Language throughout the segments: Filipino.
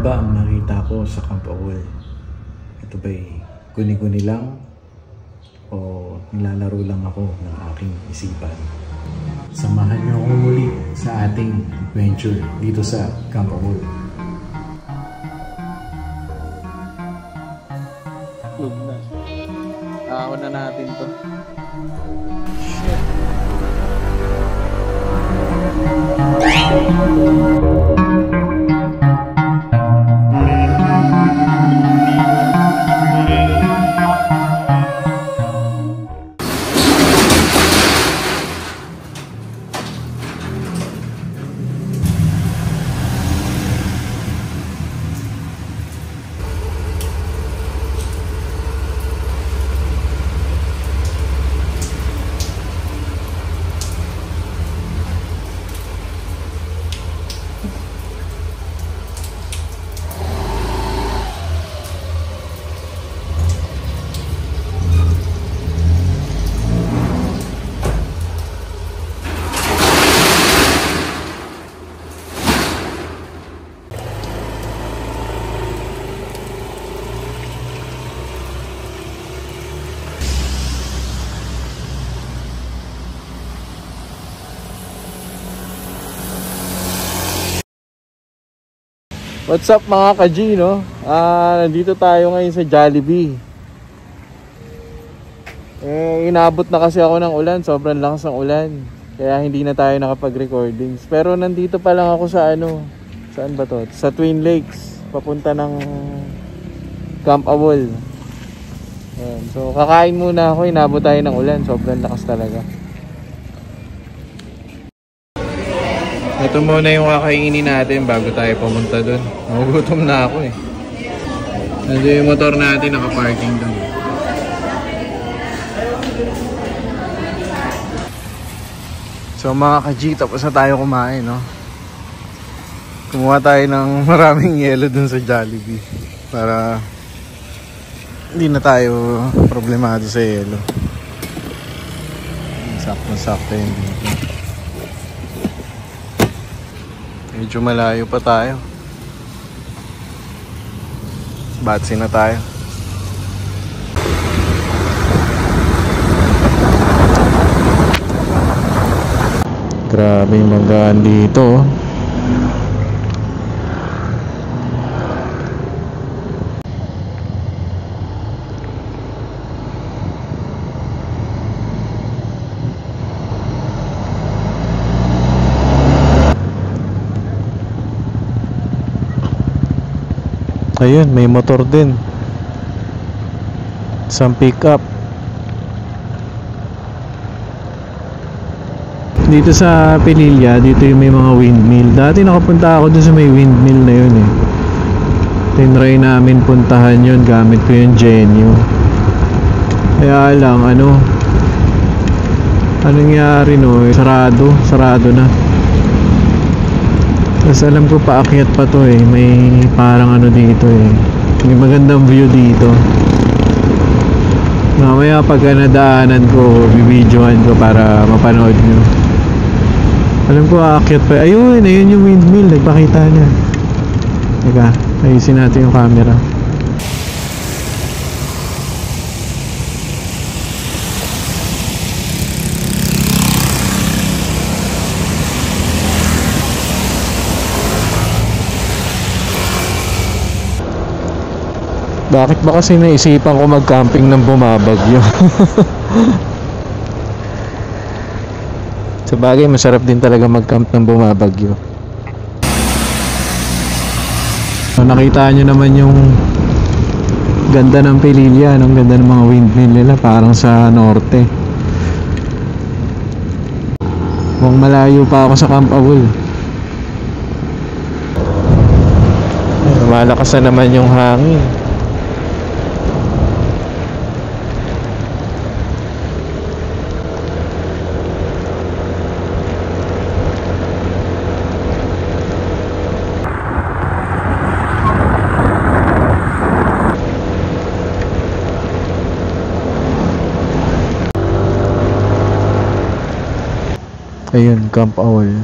ba ang nakita ko sa Camp Awol? Ito ba'y guni-guni lang? O nilalaro lang ako ng aking isipan? Samahan niyo ako muli sa ating adventure dito sa Camp Awol. Club na. Ako na natin to. What's up mga ka-G, no? Nandito tayo ngayon sa Jollibee. Inabot na kasi ako ng ulan, sobrang lakas ng ulan. Kaya hindi na tayo nakapag-recordings. Pero nandito pa lang ako sa saan ba to? Sa Twin Lakes, papunta ng Camp Awol. So kakain muna ako, inabot tayo ng ulan, sobrang lakas talaga. Ito muna yung kakainin natin bago tayo pumunta dun. Nagugutom na ako eh. Nandiyo yung motor natin nakaparking dun. So mga ka-G, tapos na tayo kumain, no? Kumuha tayo ng maraming yelo dun sa Jollibee para hindi na tayo problemado sa yelo. Sakto-sakto yun dito. Medyo malayo pa tayo. Batsi na tayo. Grabe yung magaan dito. Ayun, may motor din. Isang pickup. Dito sa Pililya, dito yung may mga windmill. Dati nakapunta ako dun sa may windmill na yun eh. Tinry namin puntahan yun, gamit ko yung Genio. Kaya lang, anong nangyari no? Sarado na. Tapos alam ko paakyat pa to eh. May parang dito eh. May magandang view dito. Mamaya pag nadaanan ko, bibidyohan ko para mapanood nyo. Alam ko aakyat pa. Ayun yung windmill. Nagpakita niya. Teka, ayusin natin yung camera. Bakit ba kasi naisipan ko mag-camping ng bumabagyo? Sa bagay, masarap din talaga mag-camp ng bumabagyo. So, nakita nyo naman yung ganda ng Pililya, ang ganda ng mga windmill nila, parang sa norte. Mukhang malayo pa ako sa Camp Awol. Malakas na naman yung hangin. Ayun, Camp Awol.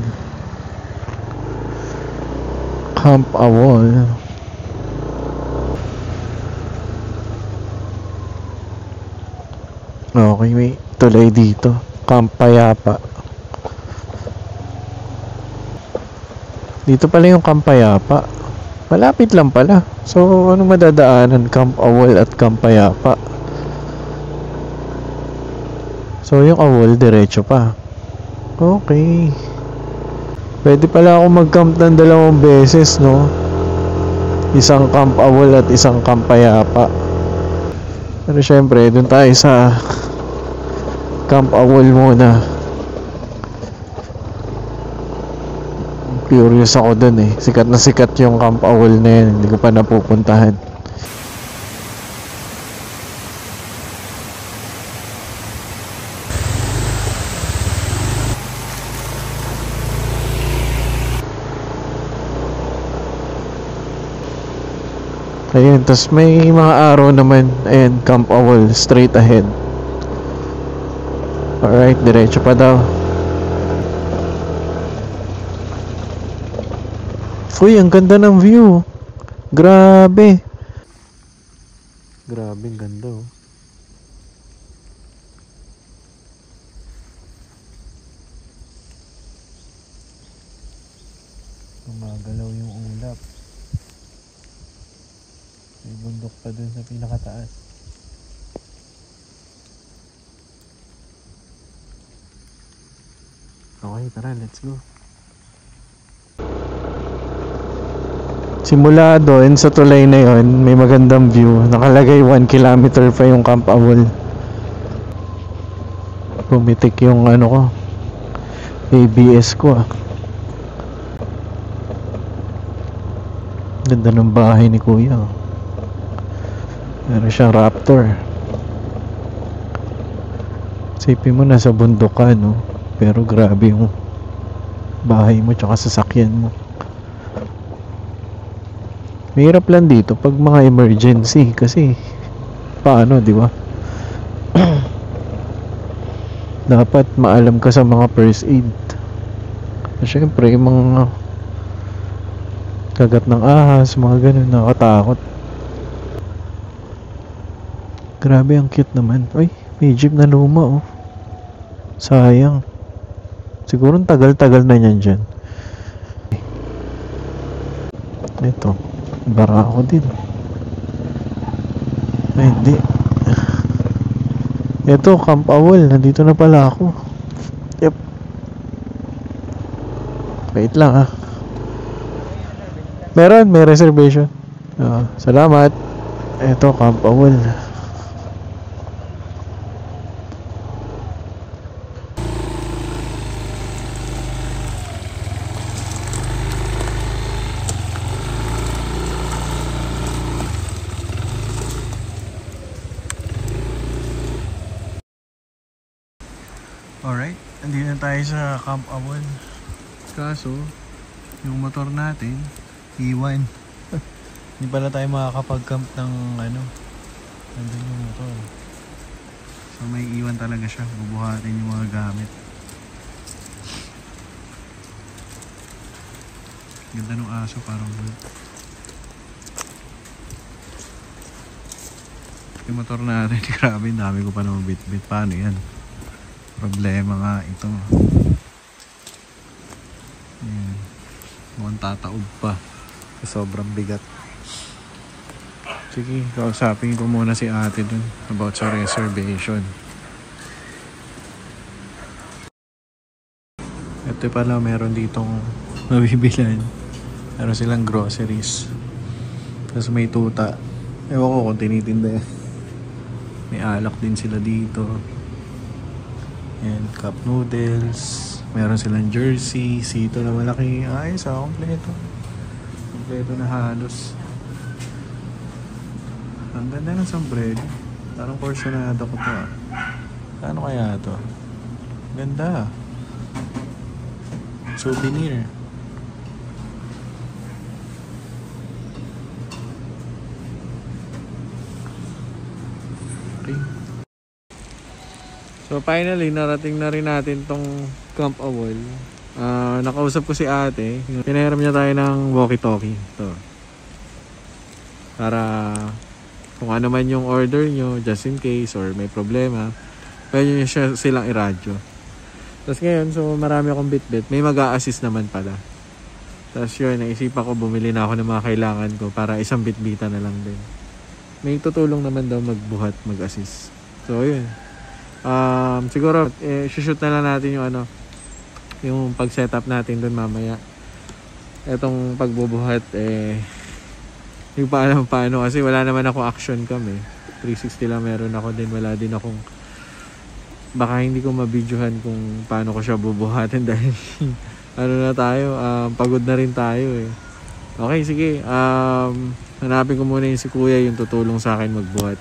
Camp Awol. Okay, may tulay dito. Camp Payapa. Dito pala yung Camp Payapa. Malapit lang pala. So, ano madadaanan? Camp Awol at Camp Payapa. So, yung Awol, diretso pa. Okay. Pwede pala ako mag-camp ng 2 beses, no? Isang Camp Awol at isang Camp Payapa. Pero syempre, dun tayo sa Camp Awol muna. Curious ako dun eh. Sikat na sikat yung Camp Awol na yan. Hindi ko pa napupuntahan. Ayun, tas may mga araw naman. Ayan, Camp Awol, straight ahead. Alright, diretso pa daw. Uy, ang ganda ng view. Grabe. Grabe, ang ganda oh. Gumagalaw yung ulap. May bundok pa dun sa pinakataas. Okay, tara, let's go. Simula doon sa tulay na yon, may magandang view. Nakalagay 1 kilometer pa yung Camp Awol. Pumitik yung ano ko, ABS ko ah. Ganda ng bahay ni Kuya. Meron siyang Raptor. Isipin mo nasa bundok ka, no? Pero grabe yung bahay mo tsaka sasakyan mo. Mahirap lang dito pag mga emergency kasi paano, di ba? Dapat maalam ka sa mga first aid. Siyempre, mga kagat ng ahas, mga ganun, nakatakot. Grabe, ang cute naman. Ay, may jeep na luma, oh. Sayang. Siguro tagal-tagal na yan dyan. Ito. Bara ako din. Ay, hindi. Ito, Camp Awol. Nandito na pala ako. Yep. Wait lang, ah. Meron, may reservation. Salamat. Ito, Camp Awol. Alright, andito na tayo sa Camp Awol. Kaso, yung motor natin, iwan. Hindi pala tayo makakapag-camp ng ano. Nandun yung motor. So may iwan talaga siya. Bubuhatin yung mga gamit. Ganda ng aso, parang good. Yung motor natin, grabe, dami ko pa naman bit-bit. Paano yan? Problema nga ito. Ayan. Mukhang tataob pa. Sobrang bigat. Sige, kausapin ko muna si ate dun about sa reservation. Ito pala, meron ditong mabibilan. Meron silang groceries. Tapos may tuta. Ewan ko kung tinitinda. May alak din sila dito. And cup noodles. Meron silang jersey. Sito na malaki. Ayos ah, kompleto. Kompleto na halos. Ang ganda ng sombrero. Parang porsyonado ko to ah. Paano kaya to? Ganda. Souvenir. Okay. So finally, narating na rin natin tong Camp Awol. Nakausap ko si ate. Pinahiram niya tayo ng walkie-talkie. Ito. Para kung ano man yung order nyo, just in case or may problema, Pwede nyo silang iradyo. Tapos ngayon, so marami akong bitbit. May mag-a-assist naman pala. Tapos yun, naisipan ko bumili na ako ng mga kailangan ko para isang bitbita na lang din. May tutulong naman daw magbuhat, mag-assist. So yun. Siguro, shoot na lang natin yung yung pag-setup natin dun mamaya. Etong pagbubuhat, yung paano kasi wala naman ako action cam 360 lang meron ako din. Wala din akong, baka hindi ko mabidyohan kung paano ko siya bubuhatin dahil na tayo, pagod na rin tayo Okay, sige. Hanapin ko muna yung si kuya yung tutulong sa akin magbuhat.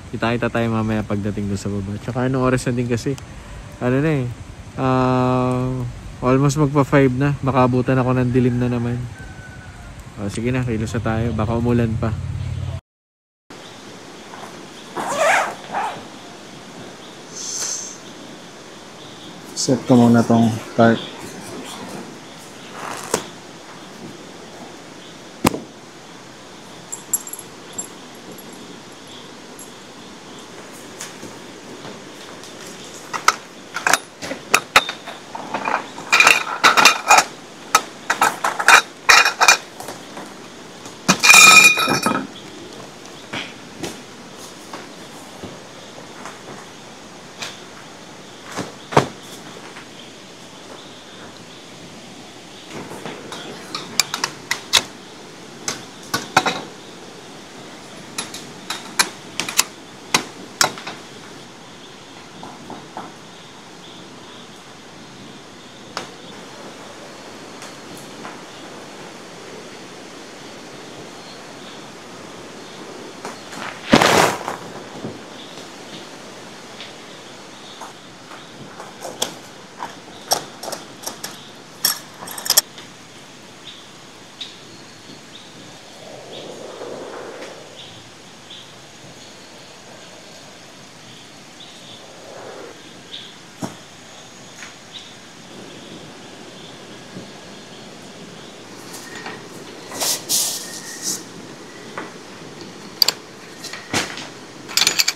Kita-kita tayo mamaya pagdating doon sa baba. Tsaka anong oras na din kasi, almost magpa 5 na. Baka abutan ako ng dilim na naman. Sige na, kilos na tayo. Baka umulan pa. Set ko muna tong cart.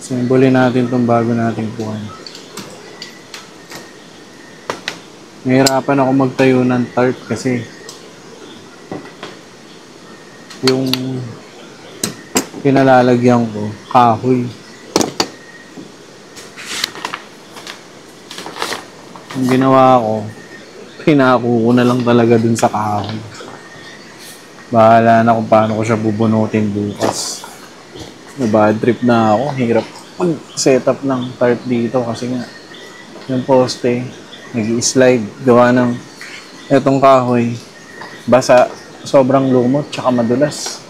Simboli natin itong bago nating puwan. Nahirapan ako magtayo ng tarp kasi yung pinalalagyan ko, kahoy. Yung ginawa ko, pinako ko na lang talaga dun sa kahoy. Bahala na kung paano ko siya bubunutin bukas. Bad trip na ako. Hirap mag-setup ng tarp dito kasi nga yung poste nag-i-slide. Gawa ng etong kahoy. Basa. Sobrang lumot. Tsaka madulas.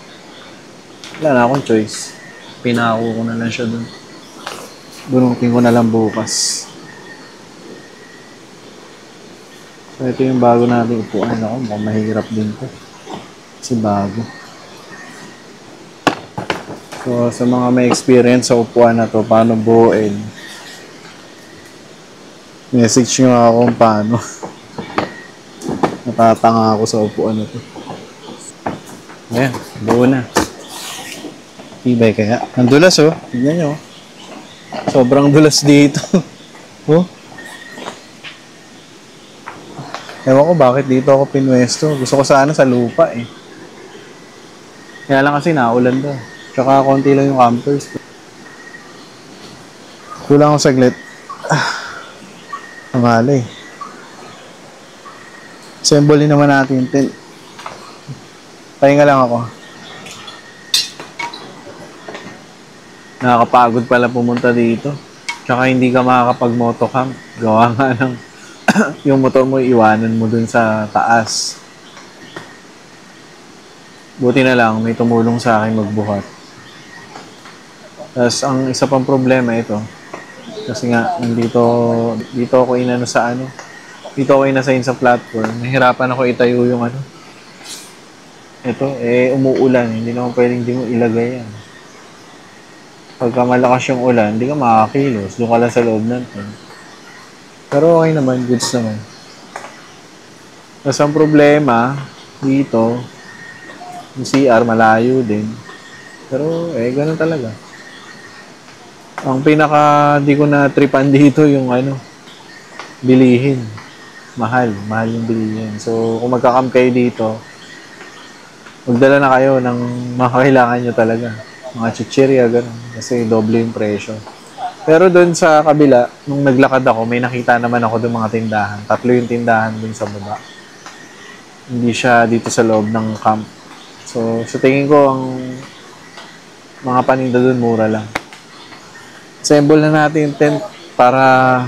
Wala na akong choice. Pinako ko na lang siya dun. Bunutin ko na lang bukas. So ito yung bago natin upuan. Ako mukhang mahirap din to. Kasi bago. So, sa mga may experience sa upuan na to, paano buuin, message nyo ako kung paano. Natatanga ako sa upuan na to. Ayan, buo na. Tibay kaya. Ang dulas tignan nyo. Sobrang dulas dito. Ewan ko bakit dito ako pinwesto. Gusto ko sana sa lupa Kaya lang kasi naulan daw. Tsaka konti lang yung campers. Kulang ako saglit. Ang Assembly naman natin. Pahinga lang ako. Nakakapagod pala pumunta dito. Tsaka hindi ka makakapag-motocamp. Gawa nga ng yung motor mo iwanan mo dun sa taas. Buti na lang may tumulong sa akin magbuhat. Tapos ang isa pang problema ito. Kasi nga dito ako dito ako inasign sa platform. Nahirapan ako itayo yung Ito umuulan, hindi naman pwedeng di mo ilagay yan. Pagka malakas yung ulan, hindi ka makakakilos. Doon ka lang sa loob natin. Pero okay naman, goods naman. Tapos ang problema dito, yung CR malayo din. Pero ganun talaga. Ang pinaka di ko na tripan dito yung ano, bilihin. Mahal yung bilihin. So, kung magka-camp kayo dito, magdala na kayo ng mga kailangan nyo talaga. Mga chichirya, gano'n. Kasi doble yung presyo. Pero doon sa kabila, nung naglakad ako, may nakita naman ako doon mga tindahan. 3 yung tindahan doon sa baba. Hindi siya dito sa loob ng camp. So, sa tingin ko, ang mga paninda doon mura lang. Assemble na natin yung tent para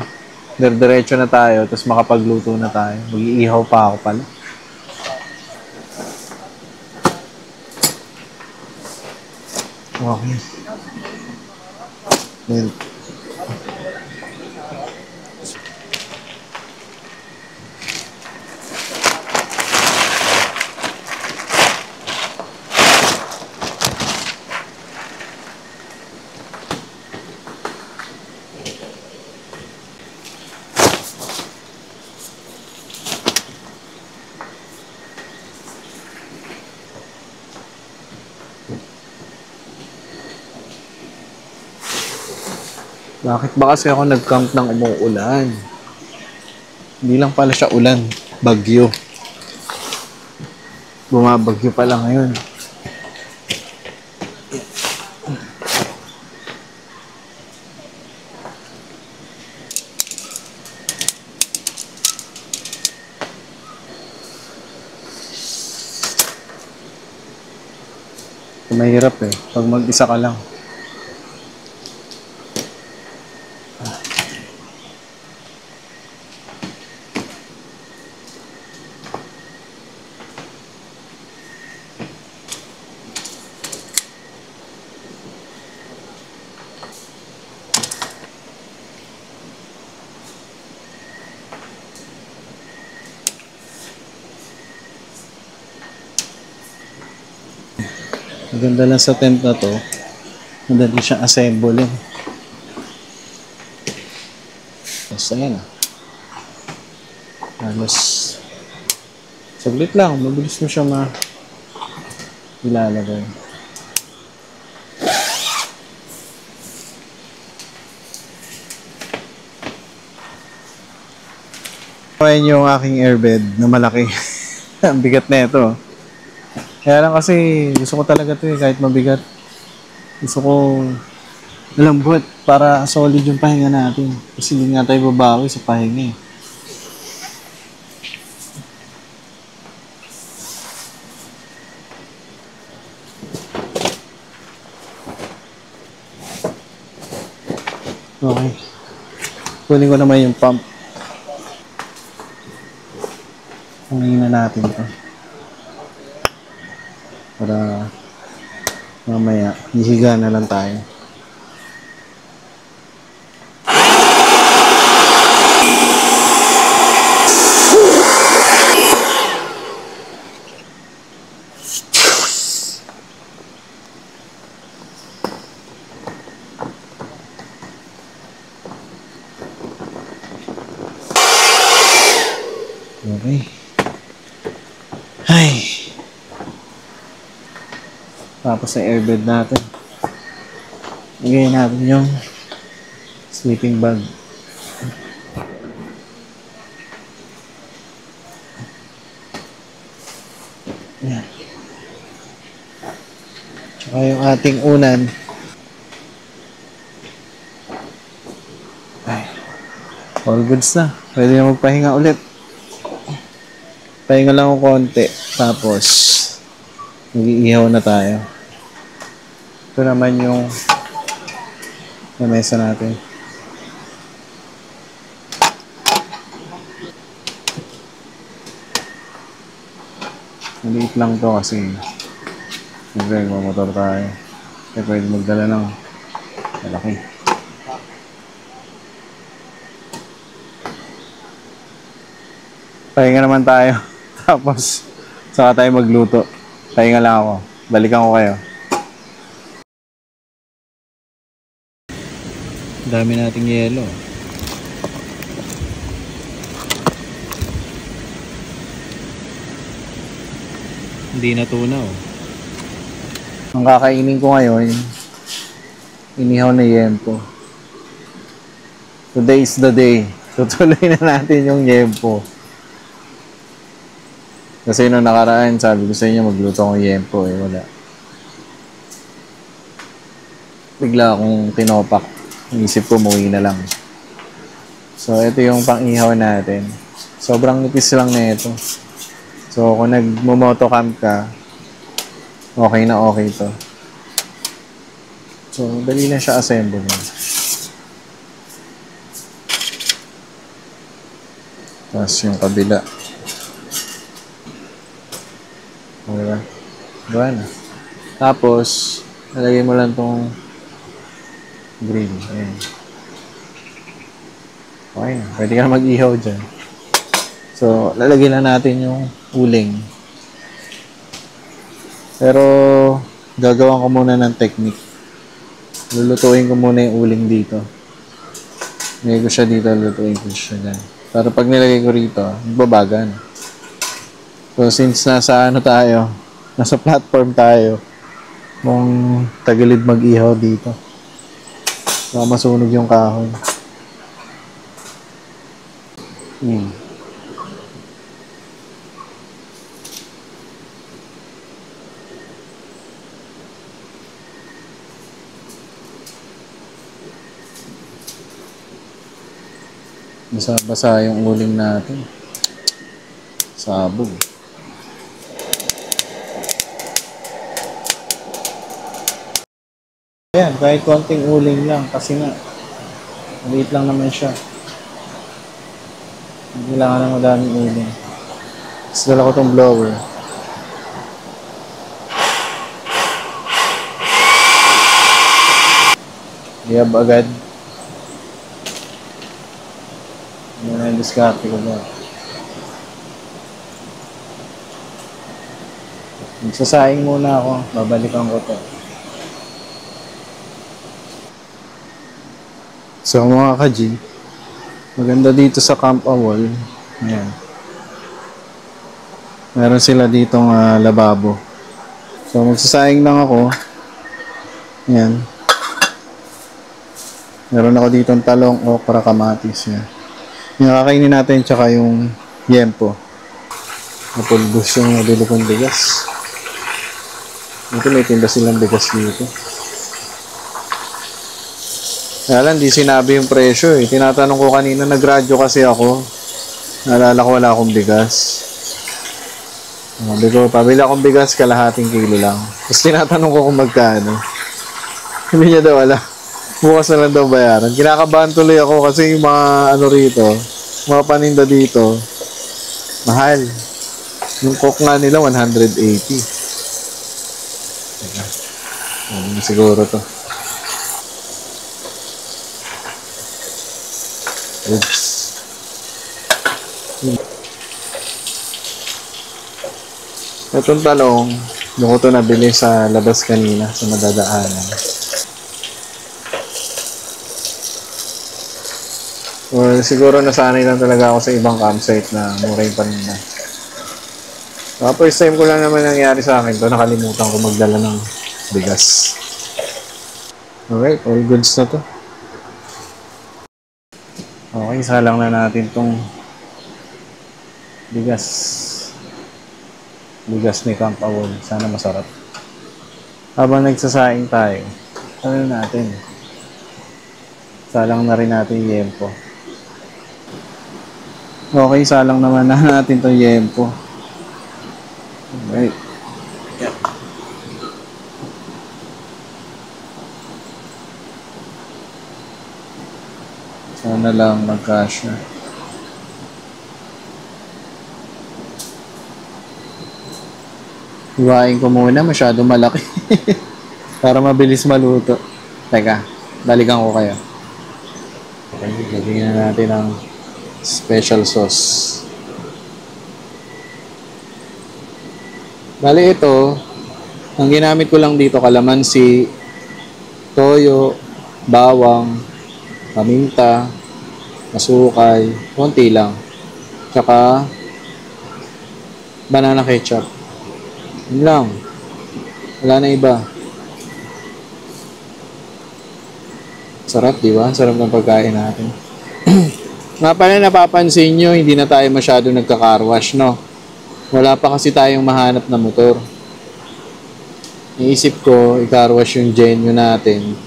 diretso na tayo, tapos makapagluto na tayo. Mag-iihaw pa ako pala. Okay. Then, bakit ba kasi ako nag-camp ng umuulan? Hindi lang pala siya ulan. Bagyo. Bumabagyo pala ngayon. Mahirap eh. Pag mag-isa ka lang. Maganda lang sa tent na to. Madali siyang assemble eh. Basta yan ah. Halos saglit lang. Mabilis mo siya ilalagay. Ayan yung aking airbed na malaki. Ang bigat na ito. Kaya lang kasi gusto ko talaga ito eh, kahit mabigat. Gusto ko malambot para solid yung pahinga natin. Kasi hindi nga tayo babawi sa pahinga eh. Okay. Kunin ko naman yung pump. Kunin na natin ito. Para mamaya, hihiga na lang tayo. Okay. Ay. Tapos sa airbed natin. Lagay natin yung sleeping bag. Yan. Tsaka yung ating unan. Ay. All goods na. Pwede na magpahinga ulit. Pahinga lang ako konti. Tapos mag-iihaw na tayo. Ito naman yung lamesa natin. Maliit lang to kasi siyempre magmotor tayo. Kaya pwede magdala ng malaki. Pahinga naman tayo. Tapos saka tayo magluto. Pahinga lang ako. Balikan ko kayo. Dami nating yelo. Hindi natunaw. Ang kakainin ko ngayon, inihaw na yempo. Today is the day. Tutuloy na natin yung yempo. Kasi nung nakaraan, sabi ko sa inyo, magluto akong yempo eh. Wala. Bigla akong tinopak. Inisip ko, umuwi na lang. So, ito yung pang-ihaw natin. Sobrang nipis lang na ito. So, kung nag-motocam ka, okay na okay to. So, dali na siya assemble. Tapos yung kabila. Diba? Diba na? Tapos, nalagay mo lang tong grill. Ayan. Okay na. Pwede ka na mag-ihaw dyan. So, lalagay lang natin yung uling. Pero, gagawan ko muna ng technique. Lulutuin ko muna yung uling dito. Nilagay ko siya dito, lulutuin ko siya dyan. Para pag nilagay ko rito, magbabagan. So, since nasa ano tayo, nasa platform tayo, kung tagilid mag-ihaw dito. Baka masunog yung kahoy. Basa-basa yung uling natin. Sabog. Ayan, kahit konting uling lang kasi nga maliit lang naman siya. Hindi kailangan ng madaming uling. Tapos dala ko tong blower. Iyab agad. Yan na yung diskarte ko ba. Magsasaing muna ako. Babalikan ko to. So mga ka-G, maganda dito sa Camp Awol. Ayan. Meron sila ditong lababo. So magsasaing lang ako. Ayan. Meron ako ditong talong, okra, kamatis. Yan. Yung kakainin natin tsaka yung yempo. Napulbos yung nabili kong bigas. Dito may tinda silang bigas dito. Kaya lang, di sinabi yung presyo eh. Tinatanong ko kanina, nagradyo kasi ako. Naalala ko wala akong bigas. Sabi ko, pabili akong bigas, kalahating kilo lang. Tapos tinatanong ko kung magkano. Hindi niya daw wala. Bukas na lang daw bayaran. Kinakabahan tuloy ako kasi yung mga ano rito, mga paninda dito, mahal. Yung coke nga nila, 180. Teka. Siguro to. Oops. Itong talong, doon ko ito nabili sa labas kanina, sa madadaanan. Or siguro nasanay lang talaga ako sa ibang campsite na mura yung paninda. First time ko lang naman nangyari sa akin to, nakalimutan ko magdala ng bigas. Alright, all goods na to. Okay, salang na natin tong bigas. Bigas ni Camp Awol. Sana masarap. Habang nagsasaing tayo, ano natin? Salang na rin natin yung yempo. Okay, salang naman na natin itong yempo. Alright. Yeah. Sana lang magkasya. Iwain ko muna, masyado malaki. Para mabilis maluto. Teka, balikan ko kayo. Okay, lagyan na natin ang special sauce. Bali ito, ang ginamit ko lang dito, kalamansi, toyo, bawang, paminta, masukay, konti lang. Tsaka banana ketchup. Yun lang. Wala na iba. Sarap, di ba? Sarap ng pagkain natin. Nga pala napapansin nyo, hindi na tayo masyado nagka-carwash, no? Wala pa kasi tayong mahanap na motor. Iisip ko, i-carwash yung Genio natin.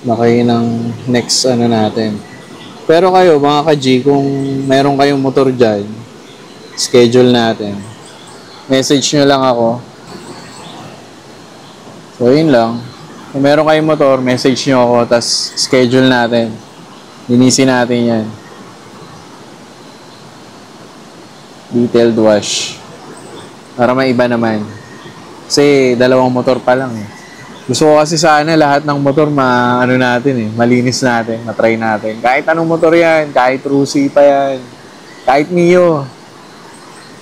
Baka yun ang next ano natin. Pero kayo, mga ka-G, kung meron kayong motor dyan, schedule natin. Message nyo lang ako. So, yun lang. Kung meron kayong motor, message nyo ako, tas schedule natin. Linisin natin yan. Detailed wash. Para may iba naman. Kasi dalawang motor pa lang eh. Gusto ko kasi sana lahat ng motor ano natin eh, malinis natin, matry natin. Kahit anong motor yan, kahit Rusi pa yan, kahit Mio.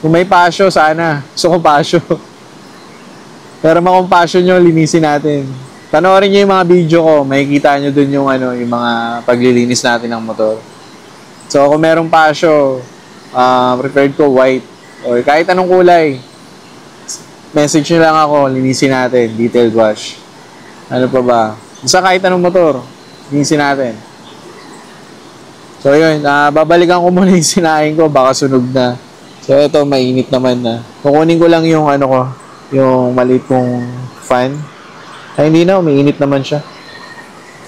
Kung may pasyo, sana. Gusto ko pasyo. Pero kung pasyo nyo, linisin natin. Panoorin nyo yung mga video ko, makikita nyo dun yung, yung mga paglilinis natin ng motor. So kung merong pasyo, preferred ko white or kahit anong kulay. Message nyo lang ako, linisin natin, detailed wash. Ano pa ba? Basta kahit anong motor, linisin natin. So yun, babalikan ko muna yung sinain ko, baka sunog na. So ito, mainit naman na. Kukunin ko lang yung yung maliit kong fan. Ay hindi na, umiinit naman siya.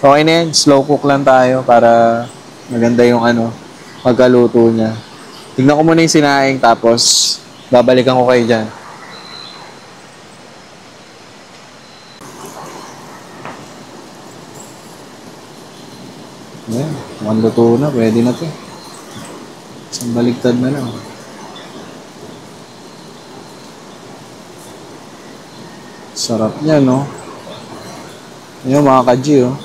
Okay na yan, slow cook lang tayo para maganda yung pagkaluto niya. Tignan ko muna yung sinaing tapos babalikan ko kayo dyan. Ayan, mukhang luto na. Pwede na to. Isang baligtad na lang. Sarap niya, no? Ayan, mga ka-G, oh.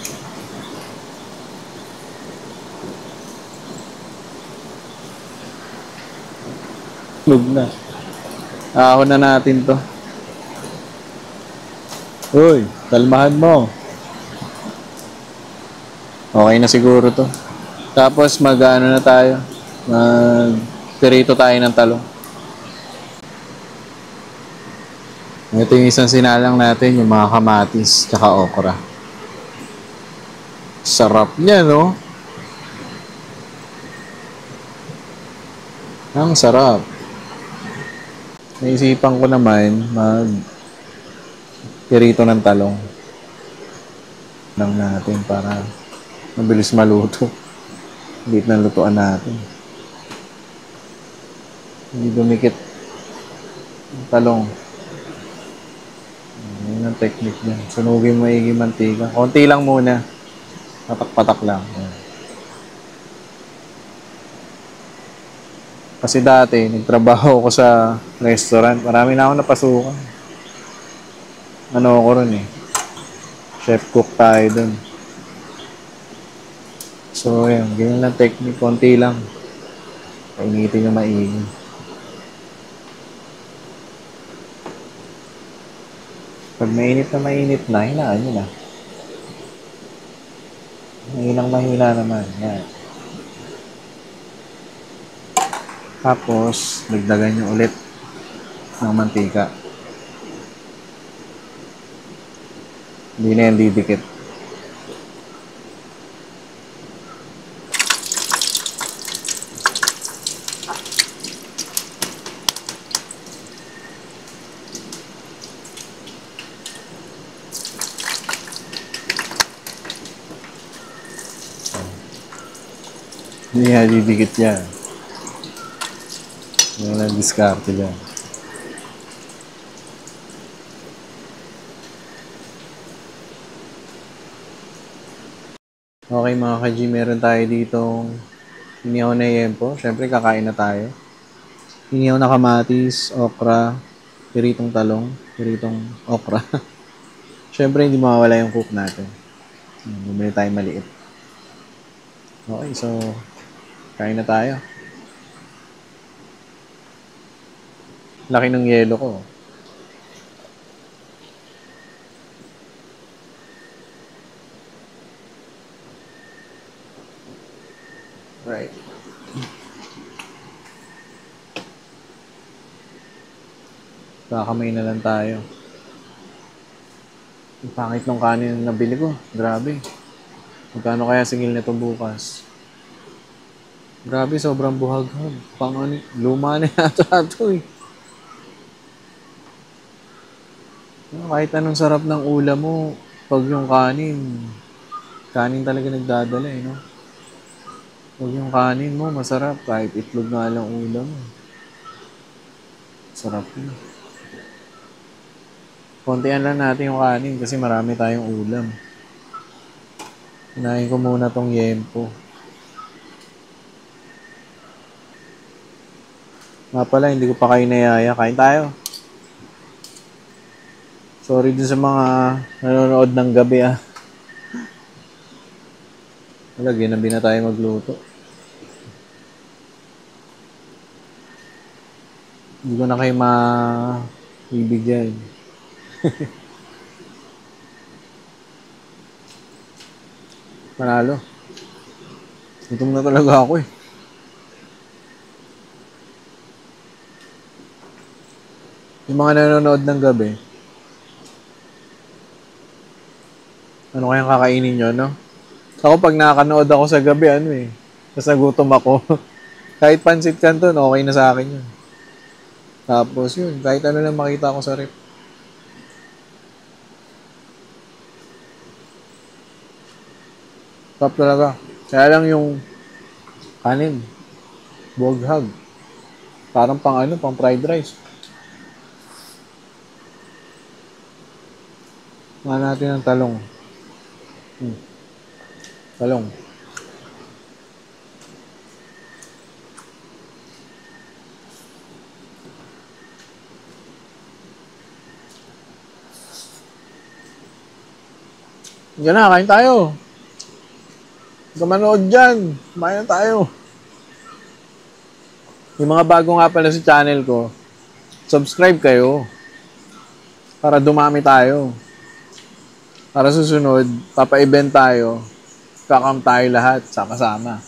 Lug na. Ahon na natin to. Uy, kalmahan mo. Okay na siguro to. Tapos na tayo. Mag-pirito tayo ng talong. Ito yung isang sinalang natin, yung mga kamatis tsaka okra. Sarap niya, no? Ang sarap. Naisipan ko naman mag-pirito ng talong lang natin para mabilis maluto. Hindi na lutuan natin. Hindi dumikit ang talong. Yun ang technique niya. Sunugin mo maigi mantika. Konti lang muna. Patak-patak lang. Kasi dati, nagtrabaho ko sa restaurant. Marami na ako napasukan. Ako ron eh. Chef cook tayo dun. So, yan. Ganyan lang technique. Konti lang. Painitin yung maigi. Pag mainit na, hinaan nyo na. Mahina naman. Yan. Tapos, dagdagan nyo ulit ng mantika. Hindi na yan didikit. Hindi na didikit yan. Yan ang diskarte dyan. Okay mga ka-G, meron tayo ditong inihaw na yempo. Siyempre kakain na tayo. Inihaw na kamatis, okra, piritong talong, piritong okra. Siyempre hindi mawawala yung cook natin. Bumili tayo maliit. Okay, so kain na tayo. Laki ng yelo ko. Right. Kakamay na lang tayo. Ang pangit ng kanin na nabili ko. Grabe. Magkano kaya singil nito bukas? Grabe, sobrang buhaghag. Pang ano, luma na yata ito eh. Kahit anong sarap ng ulam mo, pag yung kanin talaga nagdadala eh, no? Pag yung kanin mo, masarap. Kahit itlog nga lang ulam mo. Sarap yun. Kontian lang natin yung kanin kasi marami tayong ulam. Kinain ko muna tong yempo. Nga pala, hindi ko pa kayo nayaya. Kain tayo. Sorry din sa mga nanonood ng gabi ah. Wala, ginabi na tayo magluto. Hindi ko na kayo maibigyan. Panalo. Gutom na talaga ako eh. Yung mga nanonood ng gabi, ano kayang kakainin nyo, no? Ako pag nakakanood ako sa gabi, ano eh, tapos nagutom ako. Kahit pansit canton, okay na sa akin yun. Tapos yun, kahit ano lang makita ko sa rep. Top talaga. Kaya lang yung kanin, buhaghag. Parang pang ano, pang fried rice. Nga natin ang talong. Talong. Diyan na, kain tayo. Huwag ka manood dyan. Kumain na tayo. Yung mga bago nga pala sa channel ko, subscribe kayo. Para dumami tayo. Para susunod, papa-event tayo. Kakam tayo lahat sa kasama.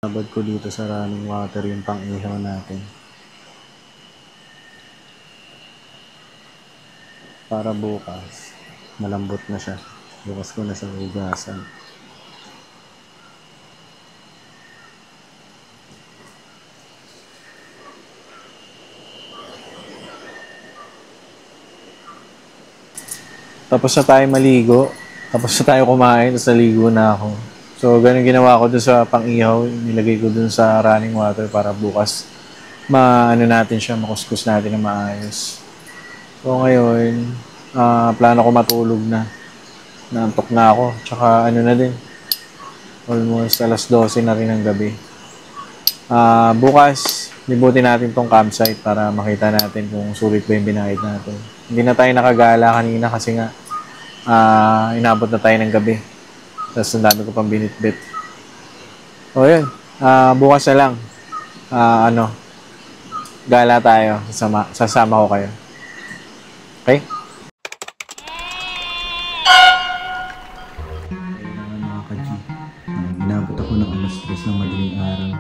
Nabad ko dito sa running water yung pang-ihaw natin. Para bukas, malambot na siya. Bukas ko na sa hugasan. Tapos na tayo maligo. Tapos na tayo kumain. Tapos naligo na ako. So, ganun ginawa ko dun sa pang-ihaw. Nilagay ko dun sa running water para bukas maano natin siya, makuskus natin na maayos. So, ngayon, plano ko matulog na. Naantok na ako. Tsaka ano na din. Almost alas 12 na rin ng gabi. Bukas, libutin natin tong campsite para makita natin kung sulit ba yung binayad natin. Hindi na tayo nakagala kanina kasi nga inabot na tayo ng gabi. Tapos ang dami ko pang binitbit. O yun, bukas na lang. Gala tayo. Sasama ko kayo. Okay? Ayun mga ka-G. Inabot ako ng alas 3 ng madaling araw.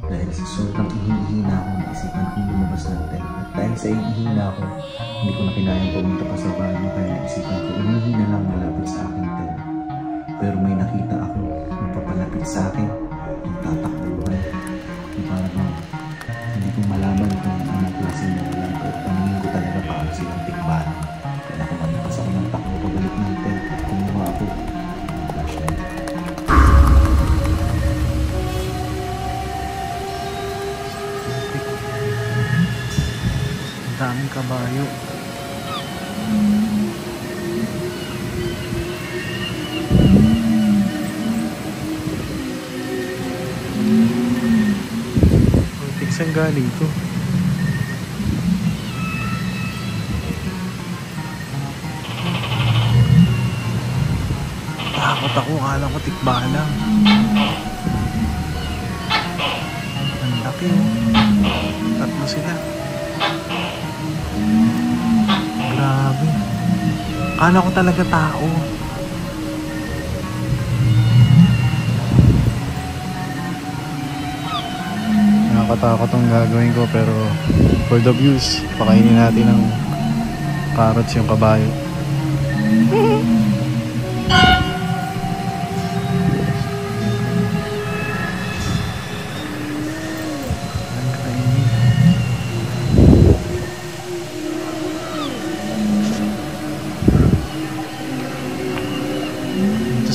Dahil sa sobrang ihina ako, naisipan kong lumabas ng tent. At dahil sa ihina ako, hindi ko na kinayang pumunta pa sa banyo kaya naisipan ko umihina lang malapit sa aking tent. Pero may nakita ako na papalapit sa akin, nagtatakbuhan. Parang hindi ko malaman kung anong klaseng na alam. Pero paningin ko talaga parang silang tikbaran. Kaya kumalipas ako ng takbo pabalik ng tent at kumuha ako ng flashlight. Ang daming kabayo. Saan galing to? Takot ako, akala ko tikba lang. Ang laki oh. Tatlo sila. Grabe. Akala ko talaga tao. Nakakatakot ang gagawin ko pero for the views, pakainin natin ng carrots yung kabayo.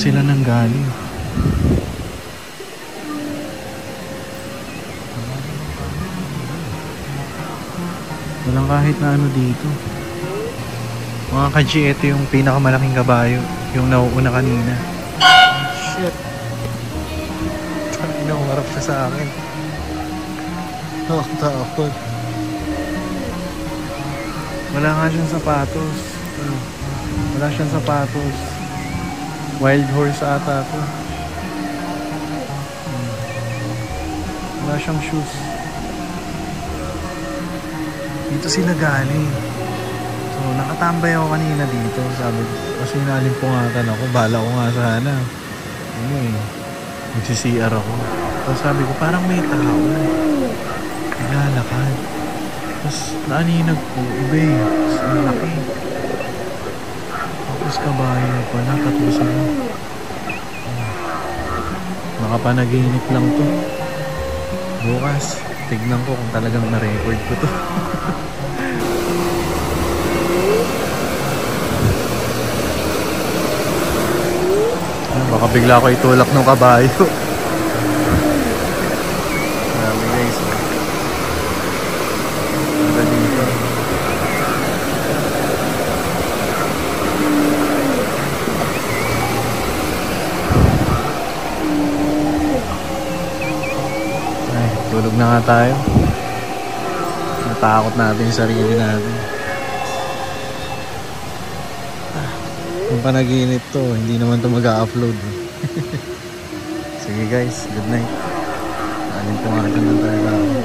sila nang galing. Walang kahit na ano dito. Mga ka-G, ito yung pinakamalaking kabayo. Yung nauuna kanina. Shit. Ay, nakumarap siya sa akin. Takot. Wala nga siyang sapatos. Wala siyang sapatos. Wild horse ata to. Wala siyang shoes. Dito sila galing. So nakatambay ako kanina dito. Sabi ko, kasi nalimpungatan ako. Bala ko nga sana. Ano eh, magsi-CR ako. Tapos sabi ko, parang may tao. Naglalakad. Tapos naaninag ko, iba eh. Tapos ang laki. Tapos kabayo pala, tatlo sila. Baka panaginip lang to. Bukas, tignan ko kung talagang na-record ko to. Baka bigla ko itulak ng kabayo. Marami guys. Hanggang dito. Ay, tulog na nga tayo. Natakot natin yung sarili natin. Kung panaginip to, hindi naman to mag-upload. Sige guys, good night. Aling pumarkan lang tayo ako.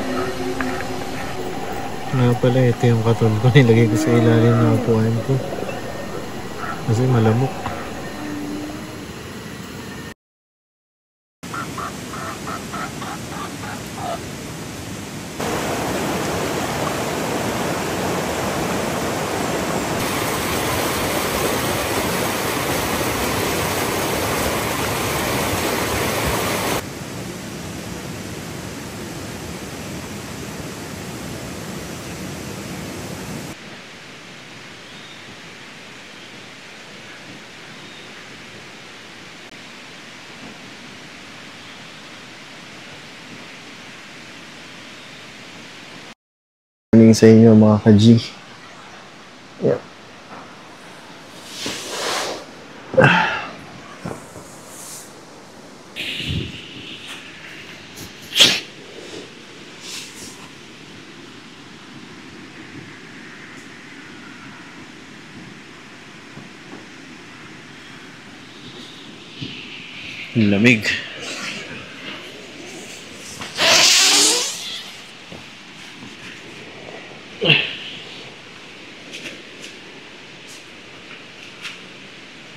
Nga pala, ito yung katon ko. Nilagay ko sa ilalim ng upuan ko. Kasi malamok. Morning sa inyo mga ka-G. Yep. Lamig.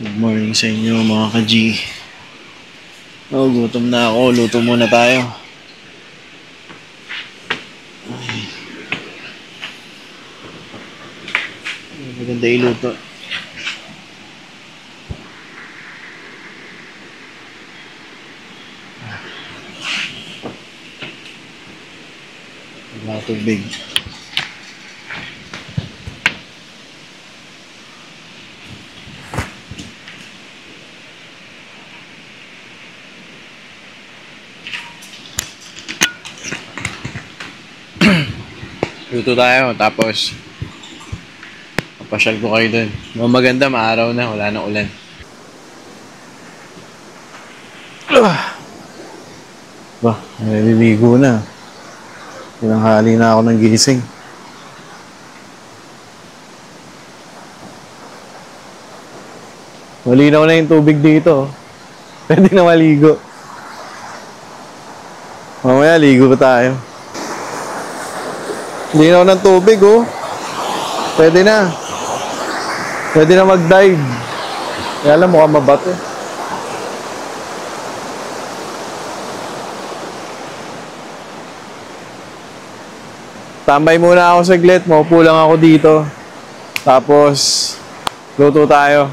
Good morning sa inyo mga ka-G. Oh, gutom na ako. Luto muna tayo. Ay. Maganda iluto. Wala tubig. Luto tayo, tapos papasyal ko kayo dun. Maganda, maaraw na, wala nang ulan. Ba, naliligo na. Tinanghali na ako ng gising. Malinaw na yung tubig dito. Pwede na maligo. Mamaya, ligo tayo. Linaw ng tubig, oh. Pwede na. Pwede na mag-dive. Kaya alam, mukhang mabato. Tambay muna ako saglit. Maupo lang ako dito. Tapos, luto tayo.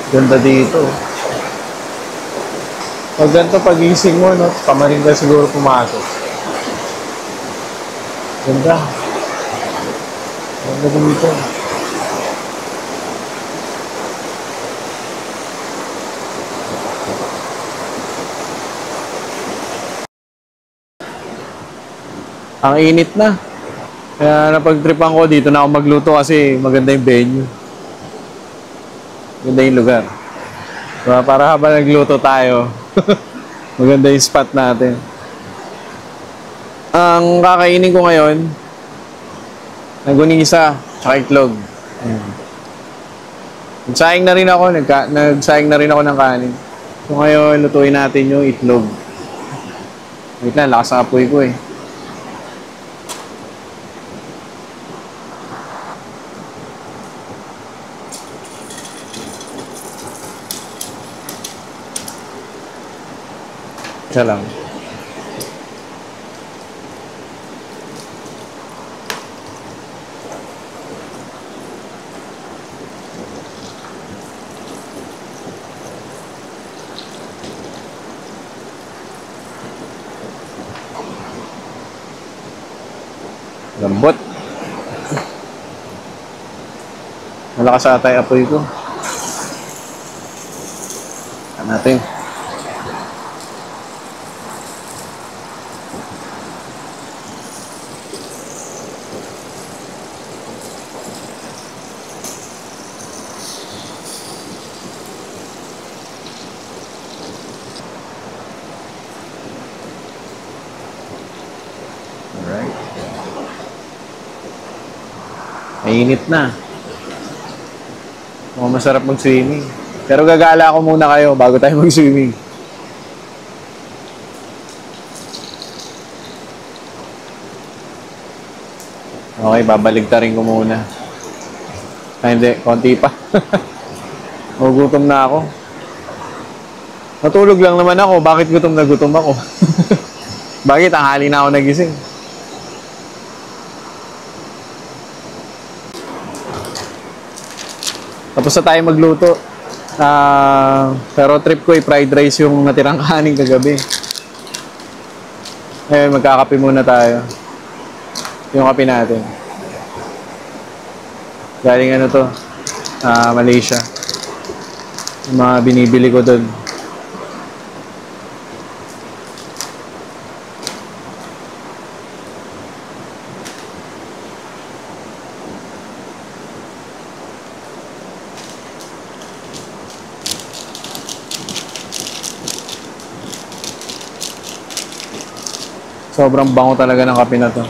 Ganda dito. Pag ganito, pag-ising mo, no? Kamarin ka siguro pumasok. Ganda. Ganda dito. Ang init na. Kaya napagtripan ko dito na ako magluto kasi maganda yung venue. Maganda yung lugar. Diba? Para habang nagluto tayo, maganda yung spot natin. Ang kakainin ko ngayon, nagunisa, tsaka itlog. Ayan. Nagsayang na rin ako, nagsayang na rin ako ng kanin. So ngayon, lutuin natin yung itlog. Wait lang, lakas ang apoy ko eh. Isa lang. Lambot. Malakas ata yung apoy ko. Saan natin? Alright. Mainit na. Mukhang masarap mag-swimming. Pero gagala ako muna kayo bago tayo mag-swimming. Okay, babaligtarin ko muna. Ay, hindi. Konti pa. Magugutom na ako. Natulog lang naman ako. Bakit gutom na gutom ako? Bakit? Tanghali na ako nagising. Tapos na tayo magluto. Pero trip ko fried rice yung natirang kanin kagabi. Ngayon, magkakape muna tayo. Yung kape natin. Galing ano to? Malaysia. Yung mga binibili ko doon. Sobrang bango talaga ng kape na to.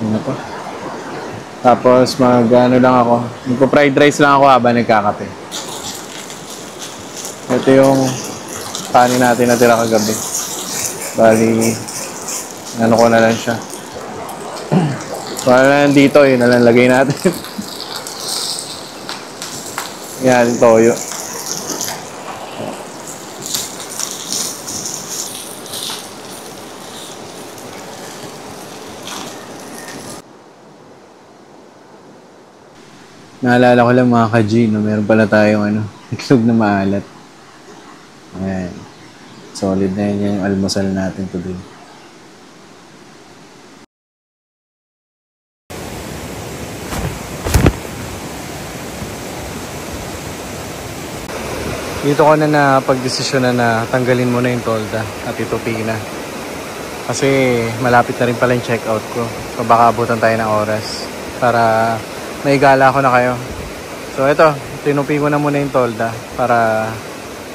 Ano pa? Tapos mag-ano lang ako. Magpo-fried rice lang ako habang nagkakape. Ito yung kanin natin na tira kagabi. Bali, ano ko na lang siya. Para na dito, yun na lang lagay natin. Yan, toyo. Naalala ko lang mga ka-G, no? Meron pala tayong itlog na maalat. Ayan. Solid na yun yung almusal natin today. Dito ko na napag-desisyon na tanggalin mo na yung tolda at itupi na. Kasi malapit na rin pala yung check-out ko. So baka abutan tayo ng oras para may gala ko na kayo. So ito, tinupi ko na muna yung tolda para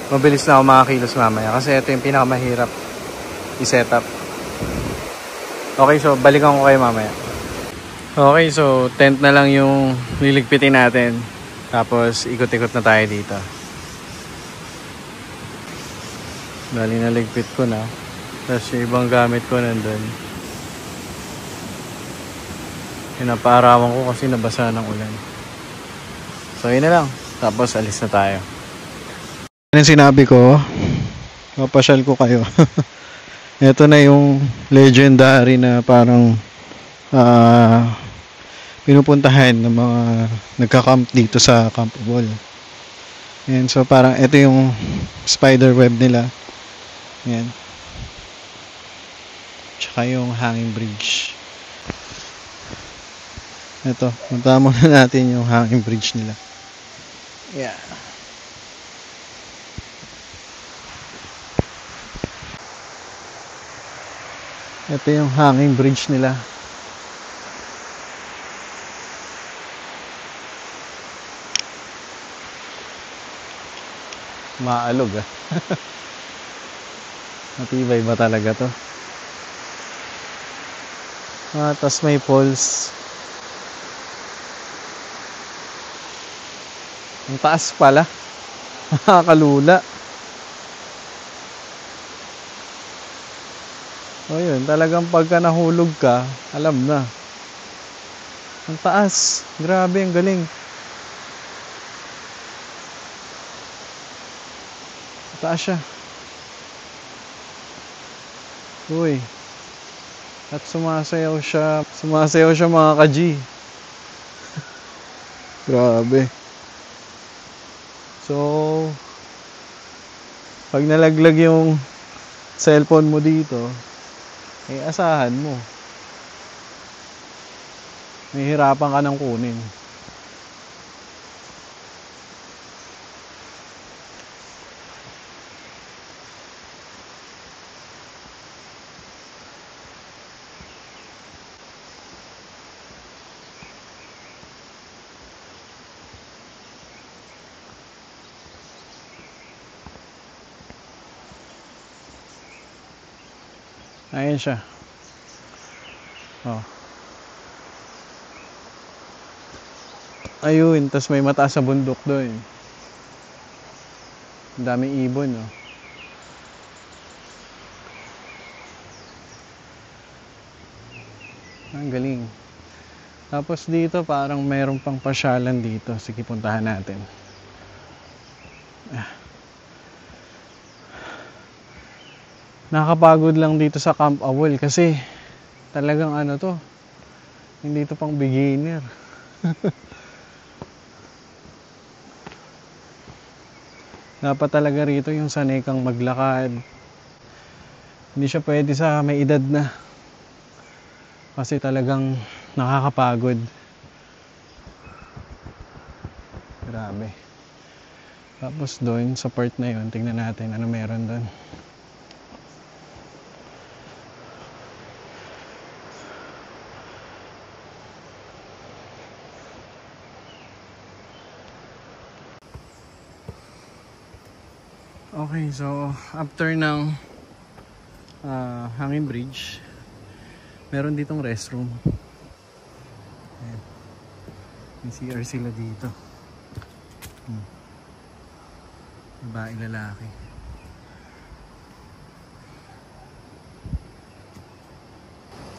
mabilis na ako makakilos mamaya. Kasi ito yung pinakamahirap i-set up. Okay, so balikan ko kayo mamaya. Okay, so tent na lang yung liligpitin natin. Tapos ikot-ikot na tayo dito. Bali na ligpit ko na. Tapos yung ibang gamit ko nandun. Pinapaarawan ko kasi nabasa ng ulan. So yun na lang. Tapos alis na tayo. Yan sinabi ko. Mapasyal ko kayo. Ito na yung legendary na parang pinupuntahan ng mga nagka-camp dito sa Camp Bohol. Ayan, so parang ito yung spider web nila. Ayan. Tsaka yung hanging bridge. Ito, punta muna natin yung hanging bridge nila. Yeah. Ito yung hanging bridge nila. Maalog ah. Matibay ba talaga to? Tas may poles. Ang taas pala. Nakakalula. O yun, talagang pagka nahulog ka, alam na. Ang taas. Grabe, ang galing. Taas siya. Uy. At sumasayaw siya. Sumasayaw siya mga ka-G. Grabe. So, pag nalaglag yung cellphone mo dito, asahan mo. Mahihirapan ka ng kunin. Ayan siya. Oh. Ayun, tas may mataas sa bundok doon. Ang daming ibon, oh. Ang galing. Tapos dito parang mayroon pang pasyalan dito. Sige, puntahan natin. Nakakapagod lang dito sa Camp Awol kasi talagang ano to, hindi to pang beginner. Dapat talaga rito yung sanay kang maglakad. Hindi siya pwede sa may edad na. Kasi talagang nakakapagod. Grabe. Tapos doon sa part na yun, tingnan natin ano meron doon. Okay, so after ng hanging bridge, meron ditong restroom. Ayan. May CR sila dito. Babae, lalaki.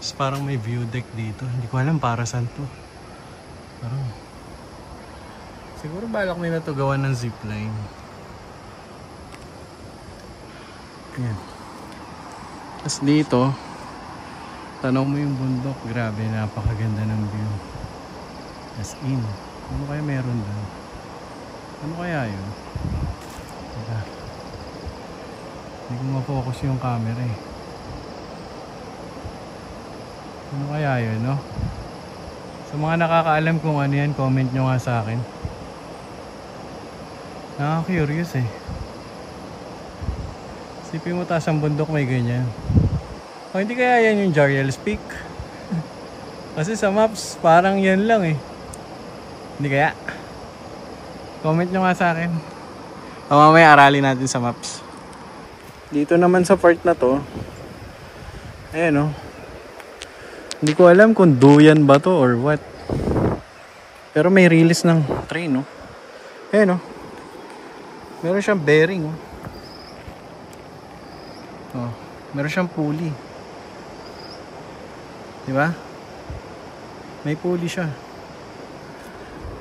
Tapos parang may view deck dito. Hindi ko alam para saan to. Parang siguro balak nila to gawa ng zipline. Ayan. Tapos dito, tanaw mo yung bundok. Grabe, napakaganda ng view. As in, ano kaya meron doon? Ano kaya yun? Teka, hindi ko ma-focus yung camera eh. Ano kaya yun, no? Sa mga nakakaalam kung ano yan, comment nyo nga sa akin. Nakaka-curious eh. Sipin mo taas ang bundok may ganyan. O hindi kaya yan yung Jariel's Peak? Kasi sa maps parang yan lang eh. Hindi kaya? Comment nyo nga sa akin. O mamaya aralin natin sa maps. Dito naman sa part na to, ayan o. Hindi ko alam kung duyan ba to or what. Pero may release ng train no. Ayan o. Meron siyang bearing o. Oh, meron siyang pulley. Diba? May pulley siya.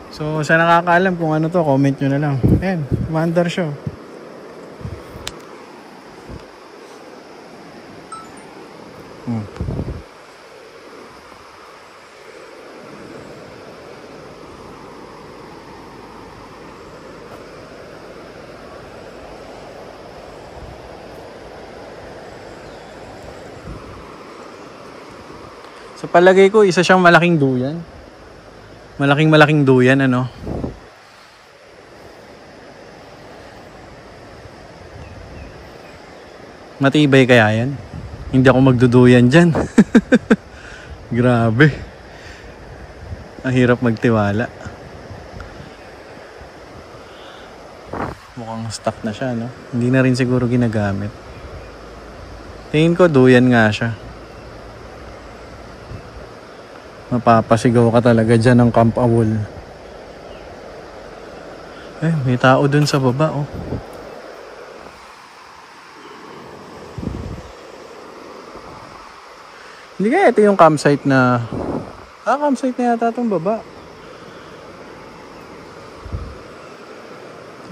So, sa nakakaalam kung ano to, comment nyo na lang. Ayan, mandar siya. Sa palagay ko, isa siyang malaking duyan. Malaking duyan, ano. Matibay kaya yan? Hindi ako magduduyan dyan. Grabe. Ang hirap magtiwala. Mukhang stuck na siya, no? Hindi na rin siguro ginagamit. Tingin ko duyan nga siya. Mapapasigaw ka talaga dyan ng Camp Awol. Eh, may tao dun sa baba, oh. Hindi kaya ito yung campsite na... campsite na yata itong baba.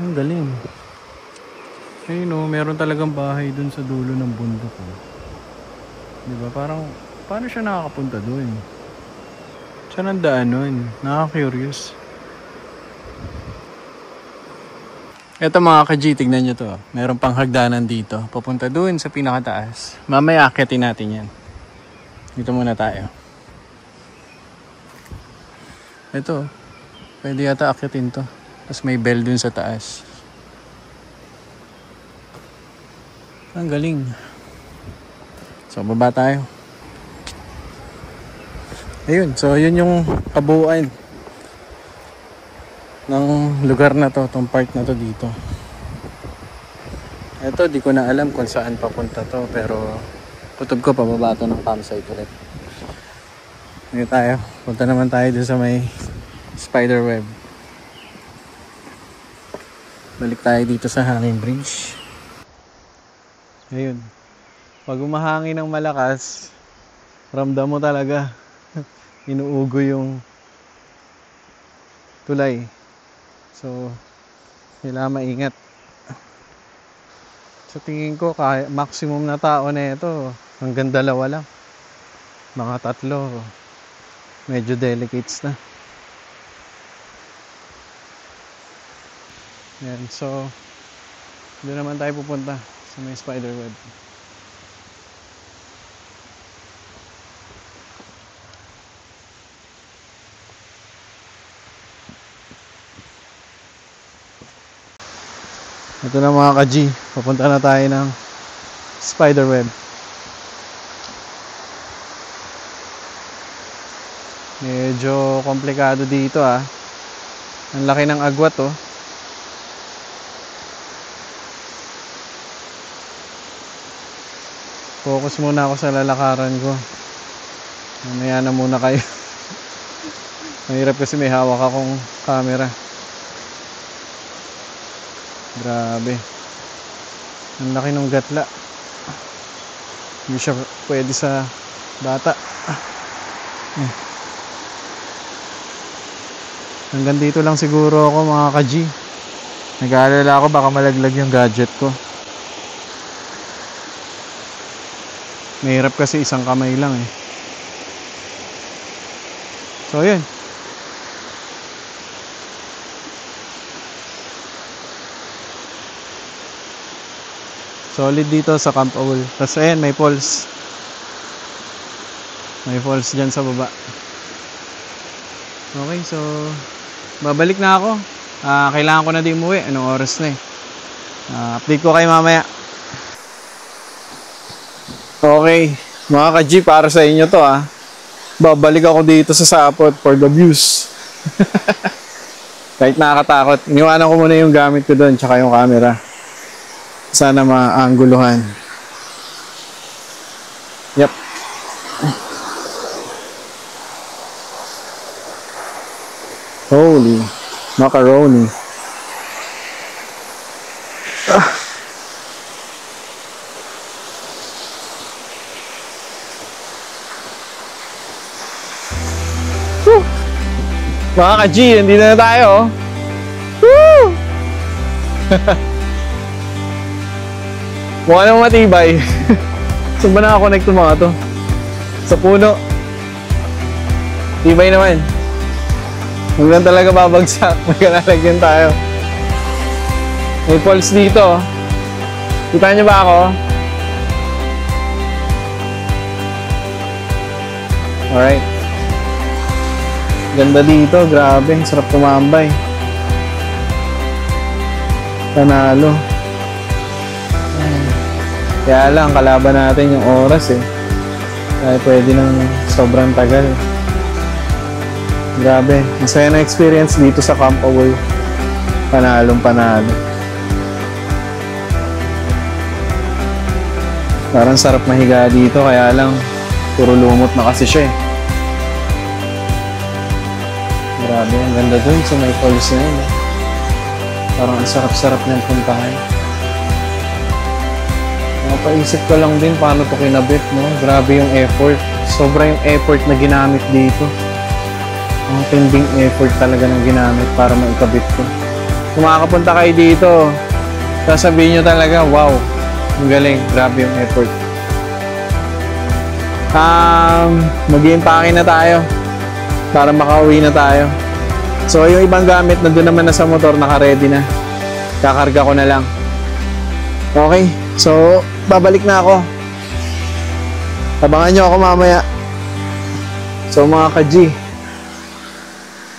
Ang galing. Ayun, oh, meron talagang bahay dun sa dulo ng bundok, oh. Diba? Parang, paano siya nakakapunta dun? Saan ang daan nun? Nakaka-curious. Ito mga ka-G, tignan nyo to. Meron pang hagdanan dito. Papunta dun sa pinakataas. Mamaya akyatin natin yan. Dito muna tayo. Ito. Pwede yata akyatin to. Tapos may bell dun sa taas. Ang galing. So, baba tayo. Ayun, so yun yung kabuuan ng lugar na to, tong part na to dito. Ito, di ko na alam kung saan papunta to, pero kutob ko pababa to ng campsite ulit. Ngayon tayo, punta naman tayo dun sa may spider web. Balik tayo dito sa hanging bridge. Ayun, pag umahangin ng malakas, ramdam mo talaga. Inuugo yung tulay. So, kailangan maingat. Sa tingin ko, maximum na tao na ito, hanggang 2 lang. Mga 3, medyo delicates na. Yan, so, doon naman tayo pupunta sa may spider web. Ito na mga ka-G, papunta na tayo ng spider web. Medyo komplikado dito ah. Ang laki ng agwat oh. Focus muna ako sa lalakaran ko. Mamaya na muna kayo. Mahirap kasi may hawak akong camera. Grabe. Ang laki ng gatla. Hindi siya pwede sa bata. Hanggang dito lang siguro ako mga ka-G. Nag-aalala ako baka malaglag yung gadget ko. Mahirap kasi isang kamay lang eh. So yun. Solid dito sa Camp Awol. Tapos ayan, may falls. May falls dyan sa baba. Okay, so babalik na ako. Kailangan ko na din umuwi. Anong oras na eh. Update ko kayo mamaya. Okay, mga ka-G, para sa inyo to ah. Babalik ako dito sa Sapot for the views. Kahit nakakatakot. Iniwanan ko muna yung gamit ko doon, tsaka yung camera. Sana maangguluhan. Yep. Holy macaroni. Mga ka-G, nandito na tayo. Woo! Mukha naman matibay. Saan ba nakakonect yung mga to? Sa puno. Tibay naman. Hanggang talaga babagsak. Magkalalagyan tayo. May falls dito. Kita niyo ba ako? Alright. Ganda dito, grabe. Sarap tumambay. Panalo. Kaya lang, kalaban natin yung oras eh. Kaya pwede nang sobrang tagal. Grabe. Masaya na experience dito sa Camp Awol. Panalong panalo. Parang sarap mahiga dito, kaya lang puro lumot na kasi siya eh. Grabe, ang ganda dun sa may falls na yun eh. Parang ang sarap-sarap niyang puntahan. Napaisip ko lang din paano to kinabit, no? Grabe yung effort. Sobra yung effort na ginamit dito. Ang tinding effort talaga ng ginamit para maikabit ko. Kung makakapunta kayo dito, sasabihin nyo talaga, wow, ang galing, grabe yung effort. Mag-i-impake na tayo para makauwi na tayo. So yung ibang gamit nandun naman na sa motor, naka-ready na. Kakarga ko na lang. Okay, so babalik na ako. Abangan nyo ako mamaya. So mga ka-G,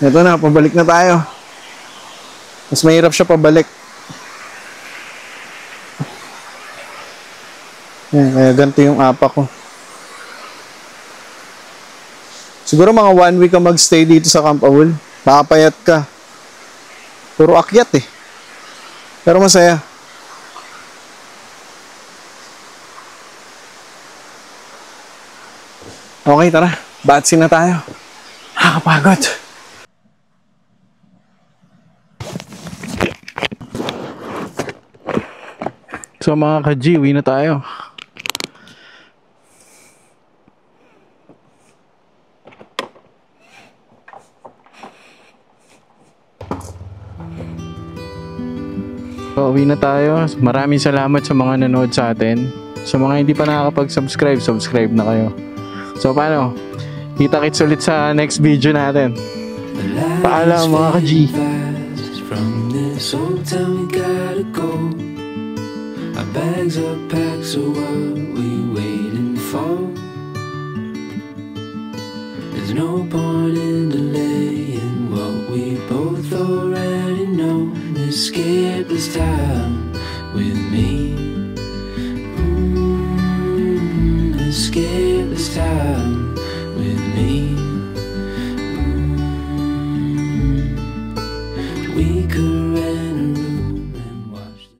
ito na, pabalik na tayo. Mas mahirap siya pabalik. Yan, kaya ganito yung apa ko. Siguro mga 1 week ka magstay dito sa Camp Awol. Makapayat ka. Puro akyat eh. Pero masaya. Okay, tara. Batsin na tayo. Nakakapagod. So mga ka-G, uwi na tayo. So, uwi na tayo. Maraming salamat sa mga nanood sa atin. Sa mga hindi pa nakakapag-subscribe, subscribe na kayo. So paano? Kita-kits ulit sa next video natin. Paalam mga ka-G. From this old town we gotta go. Our bags are packed, so what we waiting for? There's no point in delaying what we both already know. Escape this time with me.